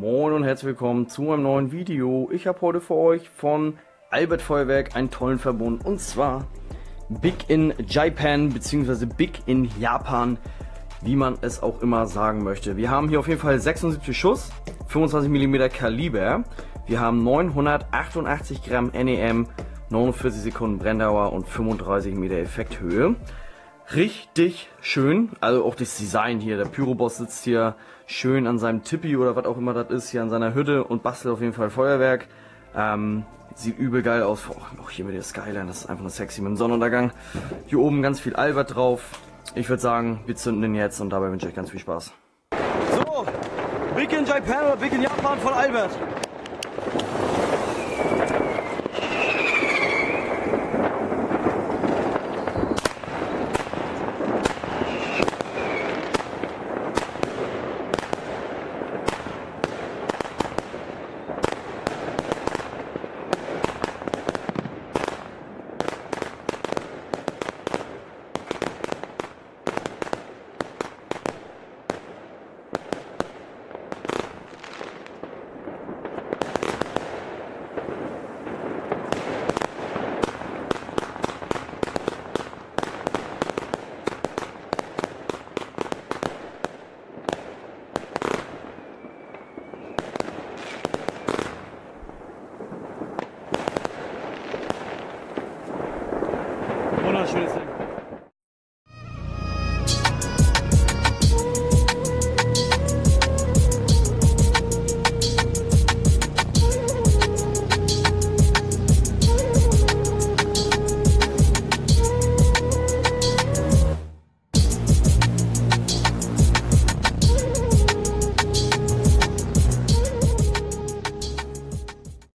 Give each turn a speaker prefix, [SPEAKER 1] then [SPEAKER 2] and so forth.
[SPEAKER 1] Moin und herzlich willkommen zu einem neuen Video. Ich habe heute für euch von Albert Feuerwerk einen tollen Verbund, und zwar Big in Japan bzw. Big in Japan, wie man es auch immer sagen möchte. Wir haben hier auf jeden Fall 76 Schuss, 25 mm Kaliber, wir haben 988 Gramm NEM, 49 Sekunden Brenndauer und 35 Meter Effekthöhe. Richtig schön, also auch das Design hier. Der Pyroboss sitzt hier schön an seinem Tippi oder was auch immer das ist, hier an seiner Hütte und bastelt auf jeden Fall Feuerwerk. Sieht übel geil aus. Auch hier mit der Skyline, das ist einfach nur sexy mit dem Sonnenuntergang. Hier oben ganz viel Albert drauf. Ich würde sagen, wir zünden den jetzt und dabei wünsche ich euch ganz viel Spaß. So, Big in Japan oder Big in Japan von Albert.